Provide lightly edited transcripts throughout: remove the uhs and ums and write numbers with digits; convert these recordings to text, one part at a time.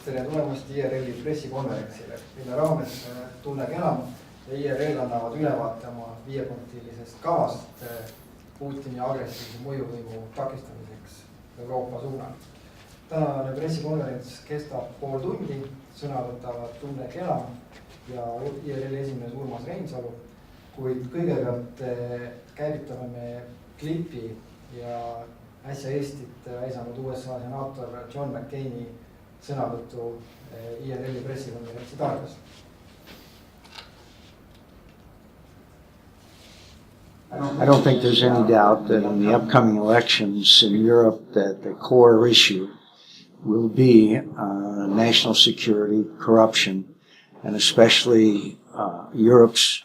tere tulemast IRL-i pressikonverentsile, mille raames Tunnege enam ja IRL annavad ülevaate oma 5-punktilisest kavast Putini agressiivse mõjuvõimu takistamiseks Euroopa suunal. Tänane pressikonverents kestab pool tundi, sõna võtavad Tunnege enam ja IRL-i esimees Urmas Reinsalu, kuid kõigepealt käivitame me klipi ja äsja Eestit väisanud USA senaator John McCaini sõnavõttu IRL-i pressikonverentsi targas. I don't think there's any doubt that in the upcoming elections in Europe that the core issue will be national security, corruption, and especially Europe's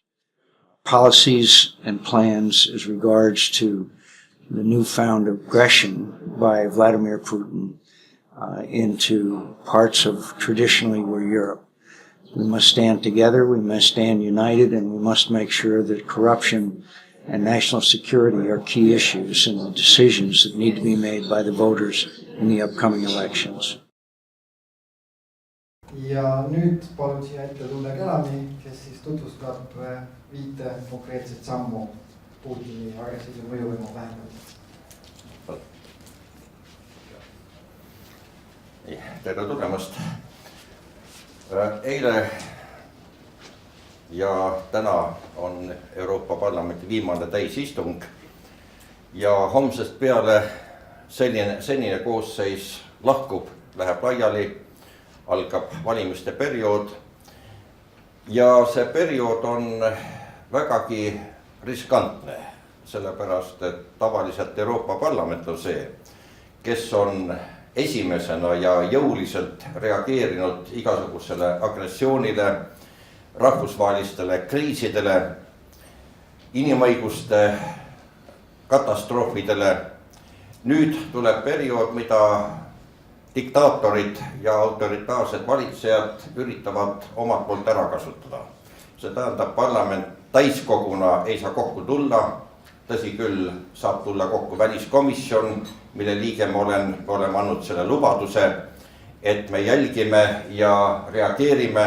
policies and plans as regards to the newfound aggression by Vladimir Putin into parts of traditionally were Europe. We must stand together, we must stand united, and we must make sure that corruption and national security are key issues in the decisions that need to be made by the voters in the upcoming elections. Ja nüüd palun siia ette Tunnege enami, kes siis tutvustab 5 konkreetset sammu Putini agressiivse mõjuvõimu vähendamiseks. Tere tulemast. Eile ja täna on Euroopa Parlamenti viimane täisistung ja homsest peale senine koosseis lahkub, läheb laiali, algab valimiste periood ja see periood on vägagi riskantne, sellepärast et tavaliselt Euroopa Parlament on see, kes on esimesena ja jõuliselt reageerinud igasugusele agressioonile, rahvusvahelistele kriisidele, inimõiguste katastroofidele. Nüüd tuleb periood, mida diktaatorid ja autoritaarsed valitsejad üritavad omalt poolt ära kasutada. See tähendab, parlament täiskoguna ei saa kokku tulla. Tõsi küll, saab tulla kokku väliskomisjon, mille liige me oleme andnud selle lubaduse, et me jälgime ja reageerime,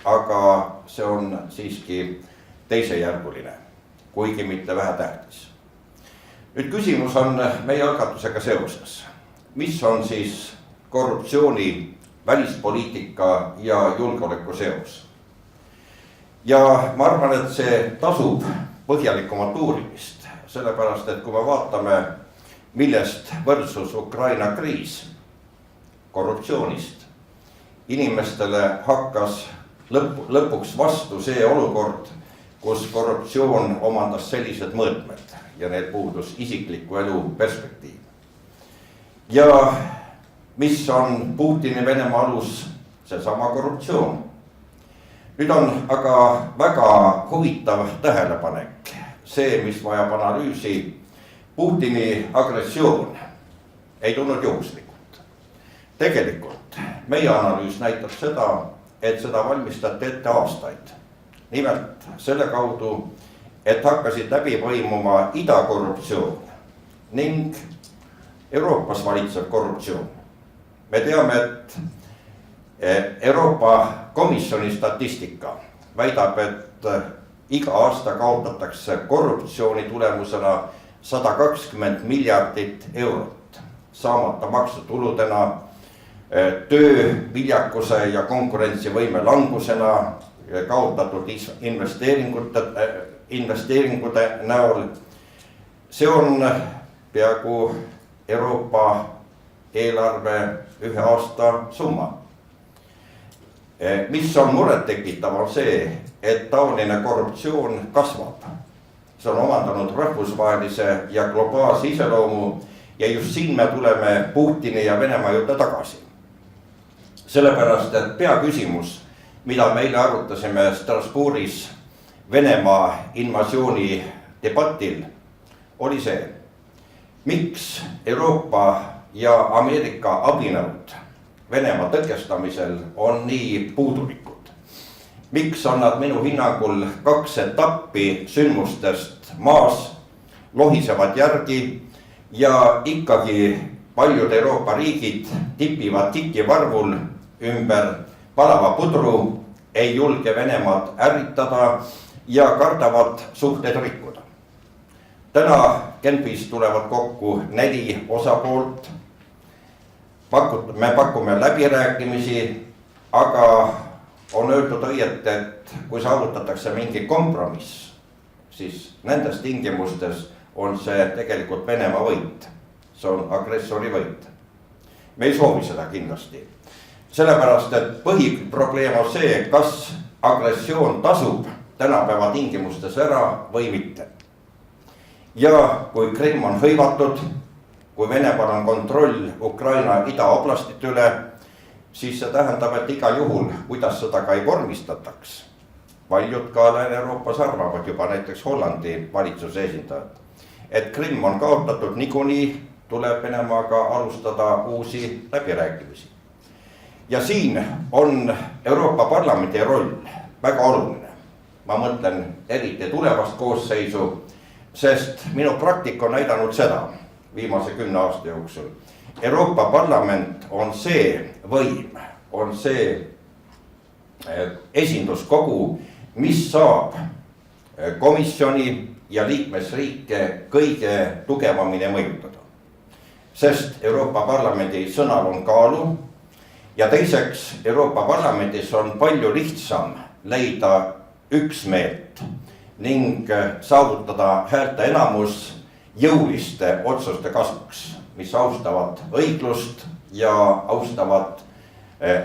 aga see on siiski teisejärguline, kuigi mitte vähetähtis. Nüüd küsimus on meie algatusega seoses. Mis on siis korruptsiooni, välispoliitika ja julgeoleku seos? Ja ma arvan, et see tasub põhjalikumat uurimist, sellepärast, et kui me vaatame, millest võrdsus Ukraina kriis korruptsioonist, inimestele hakkas lõpuks vastu see olukord, kus korruptsioon omandas sellised mõõtmed ja neil puudus isikliku elu perspektiiv. Ja mis on Putini Venemaa alus? Seesama korruptsioon. Nüüd on aga väga huvitav tähelepanek. See, mis vajab analüüsi, Putini agressioon ei tulnud juhuslikult. Tegelikult meie analüüs näitab seda, et seda valmistati ette aastaid. Nimelt selle kaudu, et hakkasid läbi võimuma idakorruptsioon ning Euroopas valitsev korruptsioon. Me teame, et Euroopa Komisjoni statistika väidab, et iga aasta kaotatakse korruptsiooni tulemusena 120 miljardit eurot saamata maksutuludena, töö viljakuse ja konkurentsivõime langusena, kaotatud investeeringute näol. See on peaaegu Euroopa eelarve 1 aasta summa. Mis on muret tekitav on see, et taoline korruptsioon kasvab. See on omandanud rahvusvahelise ja globaalse iseloomu ja just siin me tuleme Putini ja Venemaa juurde tagasi. Sellepärast, et peaküsimus, mida meile arutasime Strasbourgis Venemaa invasiooni debatil, oli see, miks Euroopa ja Ameerika abinõud Venemaa tõkestamisel on nii puudulikud. Miks on nad minu hinnangul 2 etappi sündmustest maas, lohisevad järgi ja ikkagi paljud Euroopa riigid tipivad tikivarvul ümber palava pudru, ei julge Venemaad ärritada ja kardavad suhted rikkuda. Täna Genfis tulevad kokku 4 osapoolt. Me pakume läbirääkimisi, aga on öeldud õieti, et kui saavutatakse mingi kompromiss, siis nendes tingimustes on see tegelikult Venemaa võit. See on agressori võit. Me ei soovi seda kindlasti. Sellepärast, et põhiprobleem on see, kas agressioon tasub tänapäeva tingimustes ära või mitte. Ja kui Krimm on hõivatud, kui Venemaal on kontroll Ukraina idaoblastite üle, siis see tähendab, et igal juhul, kuidas seda ka ei vormistataks. Paljud ka Lääne-Euroopas arvavad juba näiteks Hollandi valitsuse esindajad, et Krimm on kaotatud, niikuinii tuleb Venemaaga alustada uusi läbirääkimisi. Ja siin on Euroopa Parlamendi roll väga oluline. Ma mõtlen eriti tulevast koosseisu, sest minu praktika on näidanud seda viimase 10 aasta jooksul. Euroopa Parlament on see võim, on see esinduskogu, mis saab komisjoni ja liikmesriike kõige tugevamini mõjutada. Sest Euroopa Parlamendi sõnal on kaalu ja teiseks Euroopa Parlamendis on palju lihtsam leida üksmeelt ning saavutada häälte enamus jõuliste otsuste kasuks, mis austavad õiglust ja austavad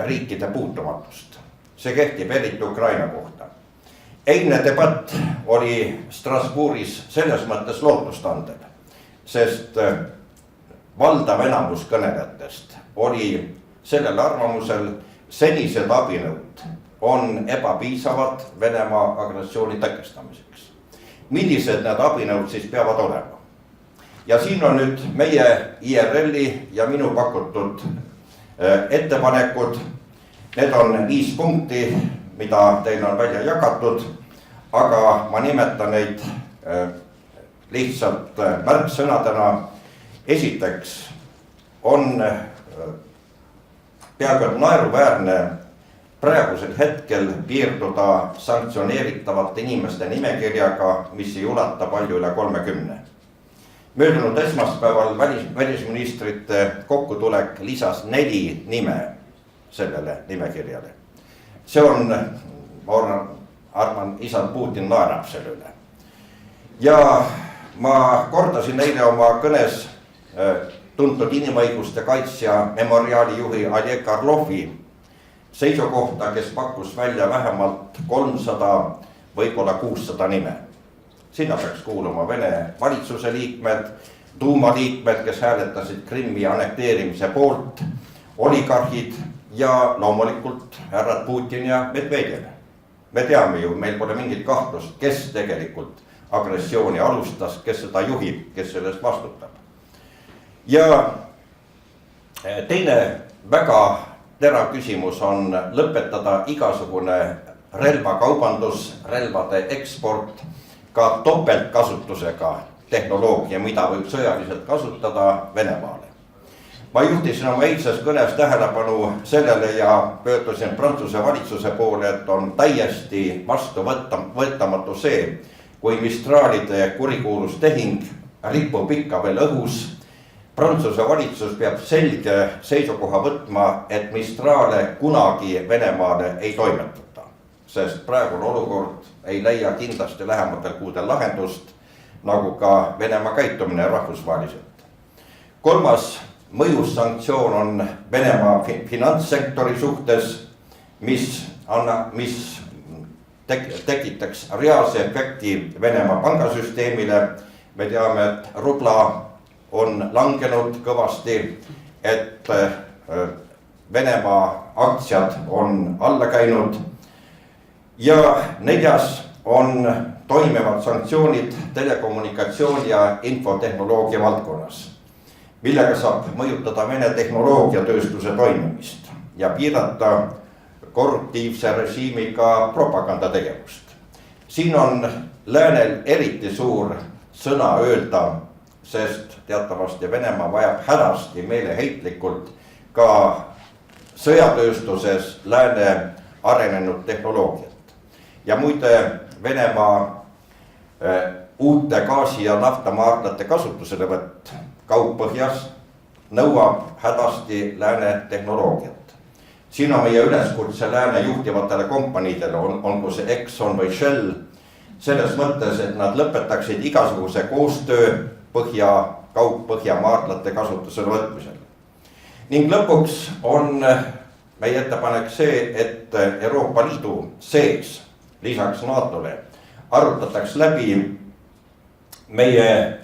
riikide puutumatust. See kehtib eriti Ukraina kohta. Eilne debatt oli Strasbourgis selles mõttes lootustandev, sest valdav enamus kõnelejatest oli sellel arvamusel, senised abinõud on ebapiisavad Venemaa agressiooni tõkestamiseks. Millised need abinõud siis peavad olema? Ja siin on nüüd meie IRL-i ja minu pakutud ettepanekud. Need on 5 punkti, mida teil on välja jagatud, aga ma nimetan neid lihtsalt märksõnadena. Esiteks on peaaegu naeruväärne praegusel hetkel piirduda sanktsioneeritavate inimeste nimekirjaga, mis ei ulata palju üle 30. Möödunud esmaspäeval välisministrite kokkutulek lisas 4 nime sellele nimekirjale. See on, ma arvan, isand Putin naerab selle üle. Ja ma kordasin eile oma kõnes tuntud inimõiguste kaitsja Memoriali juhi Oleg Orlovi seisukohta, kes pakkus välja vähemalt 300, võib-olla 600 nime. Sinna peaks kuuluma Vene valitsuse liikmed, duumaliikmed, kes hääletasid Krimmi annekteerimise poolt, oligarhid ja loomulikult härrad Putin ja Medvedjev. Me teame ju, meil pole mingit kahtlust, kes tegelikult agressiooni alustas, kes seda juhib, kes sellest vastutab. Ja teine väga terav küsimus on lõpetada igasugune relvakaubandus, relvade eksport, ka topeltkasutusega tehnoloogia, mida võib sõjaliselt kasutada Venemaale. Ma juhtisin oma eilses kõnes tähelepanu sellele ja pöördusin Prantsuse valitsuse poole, et on täiesti vastuvõttamatu see, kui Mistralide kurikuulus tehing ripub ikka veel õhus. Prantsuse valitsus peab selge seisukoha võtma, et Mistrale kunagi Venemaale ei toimetata, sest praegune olukord ei leia kindlasti lähematel kuudel lahendust, nagu ka Venemaa käitumine rahvusvaheliselt. Kolmas mõjus sanktsioon on Venemaa finantssektori suhtes, mis tekitaks reaalse efekti Venemaa pangasüsteemile. Me teame, et rubla on langenud kõvasti, et Venemaa aktsiad on alla käinud. Ja 4. on toimivad sanktsioonid telekommunikatsiooni ja infotehnoloogia valdkonnas, millega saab mõjutada Vene tehnoloogiatööstuse toimimist ja piirata korruptiivse režiimiga propagandategevust. Siin on läänel eriti suur sõna öelda, sest teatavasti Venemaa vajab hädasti meeleheitlikult ka sõjatööstuses lääne arenenud tehnoloogiat. Ja muide Venemaa uute gaasi- ja naftamaardlate kasutuselevõtt Kaug-Põhjas nõuab hädasti lääne tehnoloogiat. Siin on meie üleskutse lääne juhtivatele kompaniidele, olgu see Exxon või Shell, selles mõttes, et nad lõpetaksid igasuguse koostöö Kaug-Põhja maardlate kasutusele võtmisel. Ning lõpuks on meie ettepanek see, et Euroopa Liidu sees lisaks NATO-le arutataks läbi meie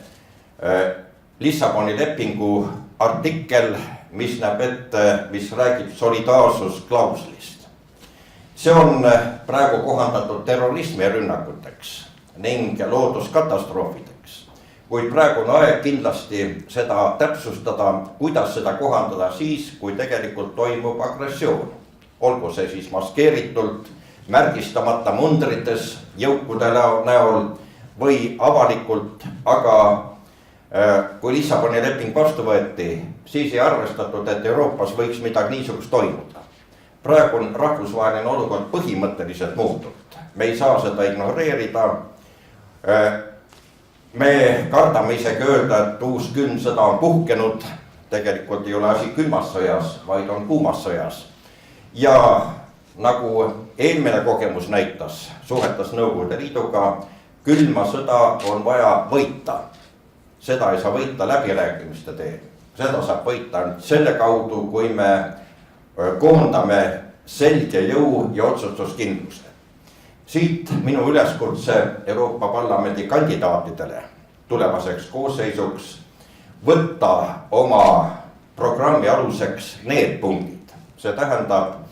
Lissaboni lepingu artikkel, mis näeb ette, mis räägib solidaarsusklauslist. See on praegu kohandatud terrorismirünnakuteks ning looduskatastroofideks. Kuid praegu on aeg kindlasti seda täpsustada, kuidas seda kohandada siis, kui tegelikult toimub agressioon. Olgu see siis maskeeritult, märgistamata mundrites jõukude näol või avalikult, aga kui Lissaboni leping vastu võeti, siis ei arvestatud, et Euroopas võiks midagi niisugust toimuda. Praegu on rahvusvaheline olukord põhimõtteliselt muutunud. Me ei saa seda ignoreerida. Me kardame isegi öelda, et uus külm sõda on puhkenud. Tegelikult ei ole asi külmas sõjas, vaid on kuumas sõjas. Ja nagu eelmine kogemus näitas suhetes Nõukogude Liiduga, külma sõda on vaja võita. Seda ei saa võita läbirääkimiste teel. Seda saab võita selle kaudu, kui me koondame selge jõu ja otsustuskindluse. Siit minu üleskutse Euroopa Parlamendi kandidaatidele tulevaseks koosseisuks võtta oma programmi aluseks need punktid. See tähendab,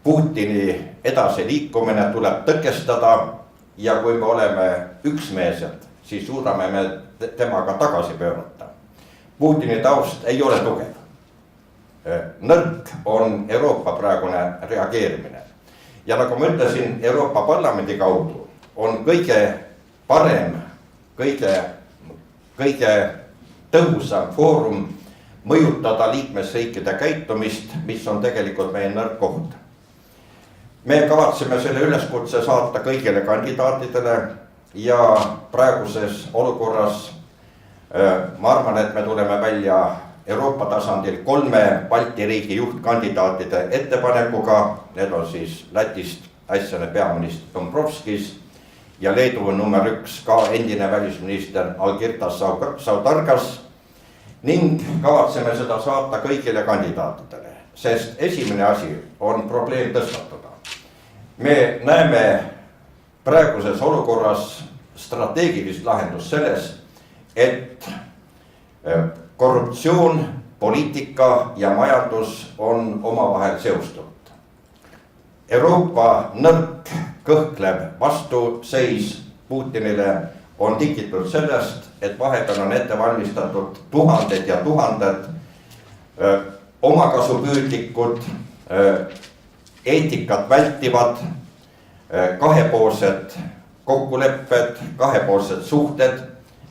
Putini edasiliikumine tuleb tõkestada ja kui me oleme üksmeelsed, siis suudame me temaga tagasi pöörata. Putini taust ei ole tugev. Nõrk on Euroopa praegune reageerimine. Ja nagu ma ütlesin, Euroopa Parlamendi kaudu on kõige parem, kõige tõhusam foorum mõjutada liikmesriikide käitumist, mis on tegelikult meie nõrk koht. Me kavatseme selle üleskutse saata kõigile kandidaatidele ja praeguses olukorras ma arvan, et me tuleme välja Euroopa tasandil 3 Balti riigi juhtkandidaatide ettepanekuga. Need on siis Lätist äsjane peaminister Dombrovskis ja Leedu on number 1 ka endine välisminister Algirdas Saudargas. Ning kavatseme seda saata kõigile kandidaatidele, sest esimene asi on probleem tõstatada. Me näeme praeguses olukorras strateegilist lahendust selles, et korruptsioon, poliitika ja majandus on omavahel seostunud. Euroopa nõrk, kõhklev vastuseis Putinile on tingitud sellest, et vahepeal on ette valmistatud tuhanded ja tuhanded omakasupüüdlikud, eetikat vältivad, kahepoolsed kokkulepped, kahepoolsed suhted,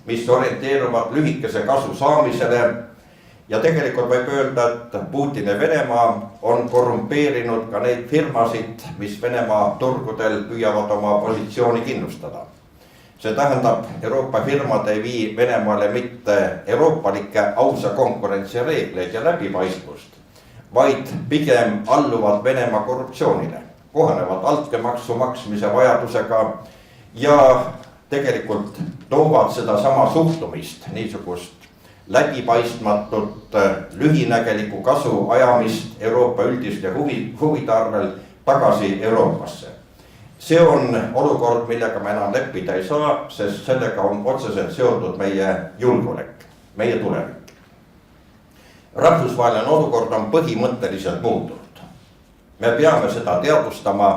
mis orienteeruvad lühikese kasu saamisele. Ja tegelikult võib öelda, et Putin ja Venemaa on korrumpeerinud ka neid firmasid, mis Venemaa turgudel püüavad oma positsiooni kindlustada. See tähendab, Euroopa firmad ei vii Venemaale mitte euroopalikke ausa konkurentsi reegleid ja läbipaistvust, vaid pigem alluvad Venemaa korruptsioonile, kohanevad altkäemaksu maksmise vajadusega ja tegelikult toovad seda sama suhtumist, niisugust läbipaistmatut, lühinägelikku kasu ajamist Euroopa üldiste huvide arvel tagasi Euroopasse. See on olukord, millega me enam leppida ei saa, sest sellega on otseselt seotud meie julgeolek, meie tulevik. Rahvusvaheline olukord on põhimõtteliselt muutunud. Me peame seda teadvustama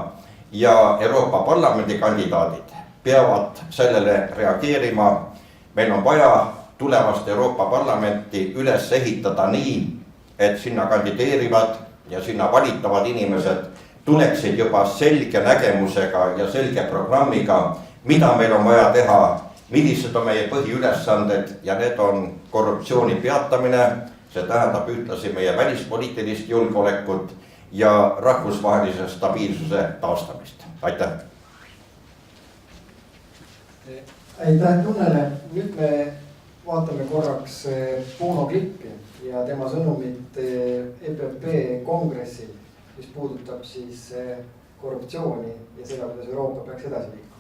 ja Euroopa Parlamendi kandidaadid peavad sellele reageerima. Meil on vaja tulevast Euroopa Parlamenti üles ehitada nii, et sinna kandideerivad ja sinna valitavad inimesed tuleksid juba selge nägemusega ja selge programmiga, mida meil on vaja teha, millised on meie põhiülesanded ja need on korruptsiooni peatamine. See tähendab ühtlasi meie välispoliitilist julgeolekut ja rahvusvahelise stabiilsuse taastamist. Aitäh! Aitäh Tunnele, nüüd me vaatame korraks Bono klippi ja tema sõnumit EPP kongressil, mis puudutab siis korruptsiooni ja seda, kuidas Euroopa peaks edasi liikuma.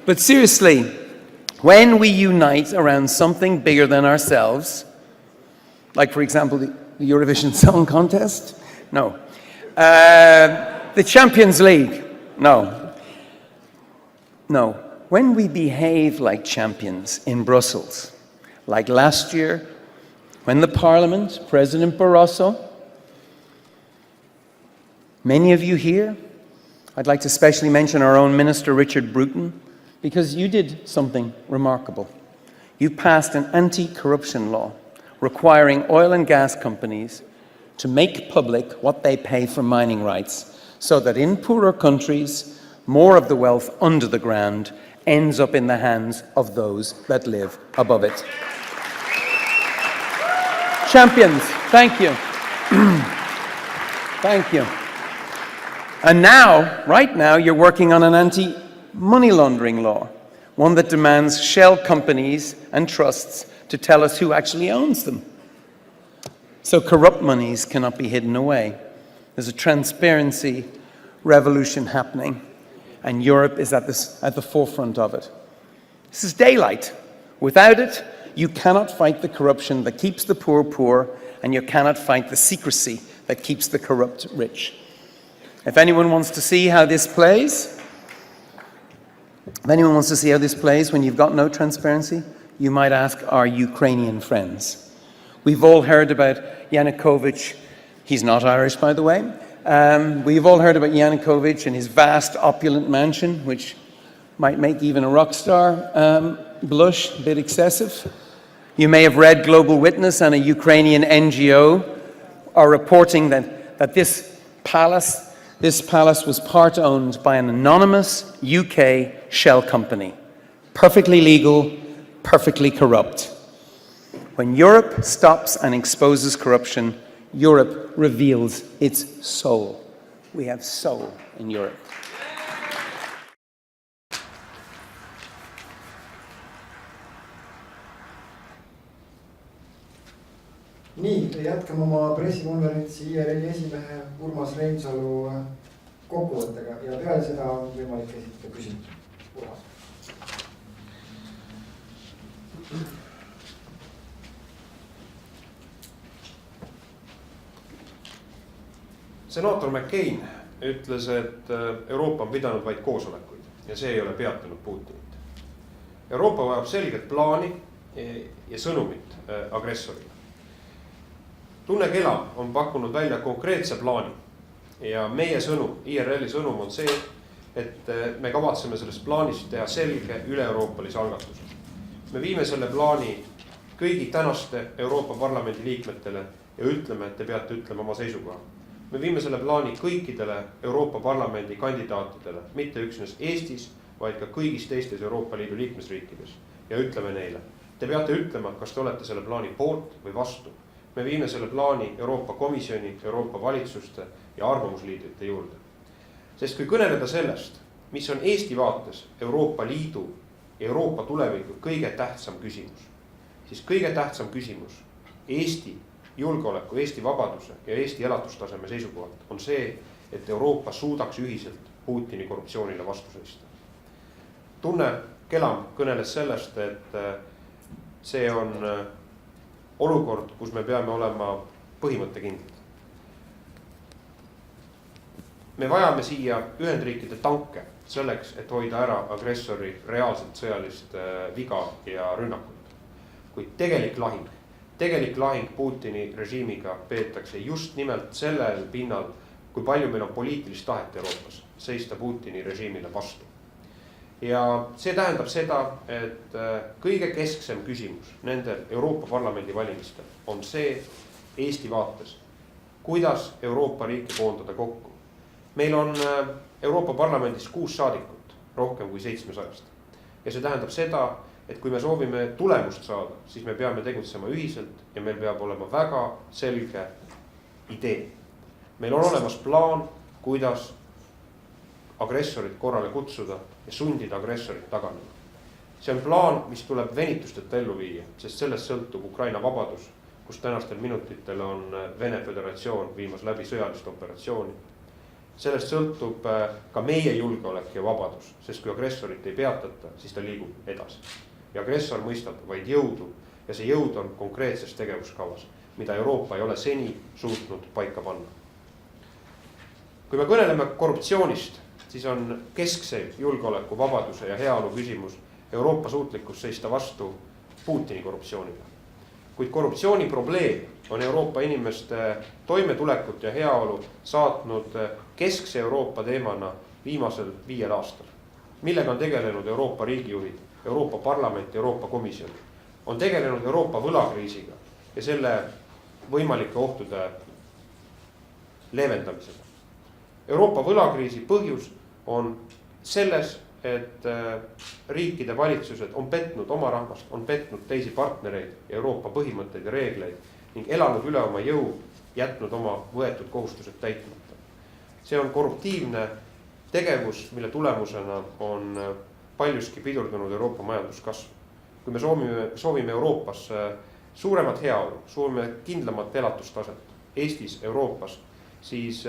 But seriously, when we unite around something bigger than ourselves, like for example the Eurovision Song Contest, no. The Champions League, no. No. When we behave like champions in Brussels, like last year, when the Parliament, President Barroso, many of you here, I'd like to especially mention our own Minister Richard Bruton, because you did something remarkable. You passed an anti-corruption law requiring oil and gas companies to make public what they pay for mining rights, so that in poorer countries, more of the wealth under the ground ends up in the hands of those that live above it. Champions, thank you. Thank you. And now, right now, you're working on an anti-money laundering law, one that demands shell companies and trusts to tell us who actually owns them. So corrupt monies cannot be hidden away. There's a transparency revolution happening, and Europe is at the forefront of it. This is daylight. Without it, you cannot fight the corruption that keeps the poor poor, and you cannot fight the secrecy that keeps the corrupt rich. If anyone wants to see how this plays, when you've got no transparency, you might ask our Ukrainian friends. We've all heard about Yanukovych. He's not Irish, by the way. We've all heard about Yanukovych and his vast, opulent mansion, which might make even a rock star blush, a bit excessive. You may have read Global Witness, and a Ukrainian NGO are reporting that this palace was part owned by an anonymous UK shell company. Perfectly legal, perfectly corrupt. When Europe stops and exposes corruption, Europe reveals its soul. We have soul in Europe. Nii, jätkame oma pressikonverentsi IRL esimehe Urmas Reinsalu kokkuvõttega ja peale seda on võimalik esitada küsimusi. Urmas. Senaator McCain ütles, et Euroopa on pidanud vaid koosolekuid ja see ei ole peatanud Putinit. Euroopa vajab selget plaani ja sõnumit agressorile. Tunne Kelam on pakkunud välja konkreetse plaani ja meie sõnum, IRL-i sõnum on see, et me kavatseme sellest plaanist teha selge üle-euroopalise algatuse. Me viime selle plaani kõigi tänaste Euroopa Parlamendi liikmetele ja ütleme, et te peate ütlema oma seisukoha. Me viime selle plaani kõikidele Euroopa Parlamendi kandidaatidele, mitte üksnes Eestis, vaid ka kõigis teistes Euroopa Liidu liikmesriikides ja ütleme neile. Te peate ütlema, kas te olete selle plaani poolt või vastu. Me viime selle plaani Euroopa Komisjoni, Euroopa valitsuste ja arvamusliidrite juurde. Sest kui kõneleda sellest, mis on Eesti vaates Euroopa Liidu ja Euroopa tuleviku kõige tähtsam küsimus, siis kõige tähtsam küsimus Eesti julgeoleku, Eesti vabaduse ja Eesti elatustaseme seisukohalt on see, et Euroopa suudaks ühiselt Putini korruptsioonile vastu seista. Tunne Kelam kõneles sellest, et see on olukord, kus me peame olema põhimõttekindlad. Me vajame siia Ühendriikide tanke selleks, et hoida ära agressori reaalselt sõjalist viga ja rünnakut. Kuid tegelik lahing Putini režiimiga peetakse just nimelt sellel pinnal, kui palju meil on poliitilist tahet Euroopas seista Putini režiimile vastu. Ja see tähendab seda, et kõige kesksem küsimus nendel Euroopa Parlamendi valimistel on see Eesti vaates, kuidas Euroopa riiki koondada kokku. Meil on Euroopa Parlamendis 6 saadikut, rohkem kui 700. Ja see tähendab seda, et kui me soovime tulemust saada, siis me peame tegutsema ühiselt ja meil peab olema väga selge idee. Meil on olemas plaan, kuidas agressorit korrale kutsuda ja sundida agressorit taganema. See on plaan, mis tuleb venitusteta ellu viia, sest sellest sõltub Ukraina vabadus, kus tänastel minutitel on Vene Föderatsioon viimas läbi sõjalist operatsiooni. Sellest sõltub ka meie julgeolek ja vabadus, sest kui agressorit ei peatata, siis ta liigub edasi. Ja agressor mõistab vaid jõudu ja see jõud on konkreetses tegevuskavas, mida Euroopa ei ole seni suutnud paika panna. Kui me kõneleme korruptsioonist, siis on keskse julgeoleku, vabaduse ja heaolu küsimus Euroopa suutlikkus seista vastu Putini korruptsioonile. Kuid korruptsiooni probleem on Euroopa inimeste toimetulekut ja heaolu saatnud keskse Euroopa teemana viimasel 5 aastal, millega on tegelenud Euroopa riigijuhid, Euroopa Parlament, Euroopa Komisjon. On tegelenud Euroopa võlakriisiga ja selle võimalike ohtude leevendamisega. Euroopa võlakriisi põhjus on selles, et riikide valitsused on petnud oma rahvast, on petnud teisi partnereid, Euroopa põhimõtteid ja reegleid ning elanud üle oma jõu, jätnud oma võetud kohustused täitmata. See on korruptiivne tegevus, mille tulemusena on paljuski pidurdunud Euroopa majanduskasv. Kui me soovime Euroopas suuremat heaolu, soovime kindlamat elatustaset Eestis, Euroopas, siis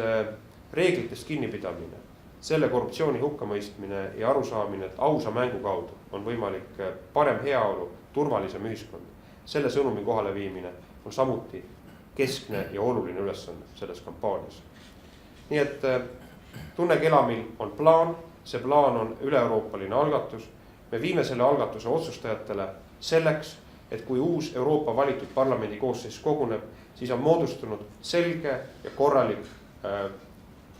reeglitest kinnipidamine, selle korruptsiooni hukkamõistmine ja arusaamine, et ausa mängu kaudu on võimalik parem heaolu, turvalisem ühiskond. Selle sõnumi kohale viimine on samuti keskne ja oluline ülesanne selles kampaanias. Nii et Tunne Kelamil on plaan, see plaan on üle-euroopaline algatus. Me viime selle algatuse otsustajatele selleks, et kui uus Euroopa valitud parlamendi koosseis koguneb, siis on moodustunud selge ja korralik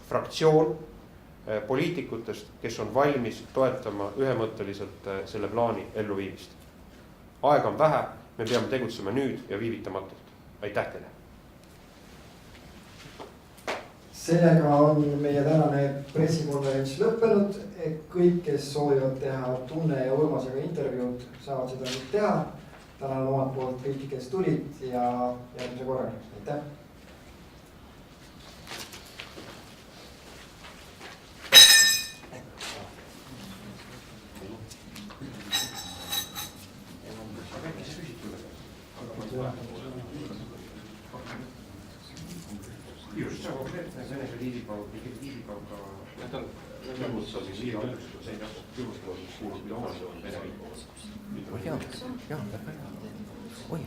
fraktsioon poliitikutest, kes on valmis toetama ühemõtteliselt selle plaani elluviimist. Aega on vähe, me peame tegutsema nüüd ja viivitamatult. Aitäh teile! Sellega on meie tänane pressikonverents lõppenud. Kõik, kes soovivad teha Tunne ja Urmasega intervjuud, saavad seda nüüd teha. Tänan omalt poolt kõiki, kes tulid ja järgmise korrani. Aitäh! Just see konkreetne senese liidikauga need on juhustamised kuulub mida omasid Vene riik. Oi,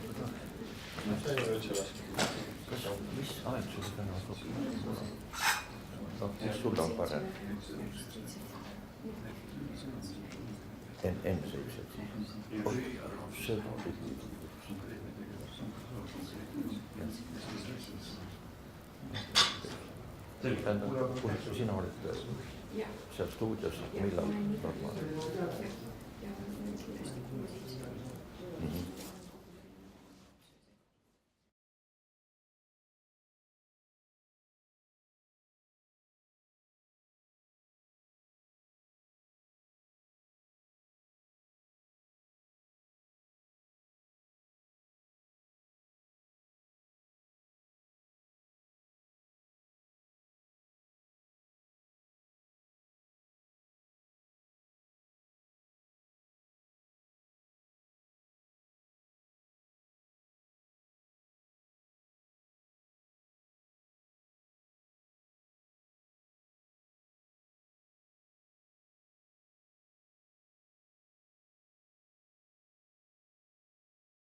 mis aegsus täna? Mis sul on parem? Enne see üks, see kui sina olid seal stuudios, millal normaalne?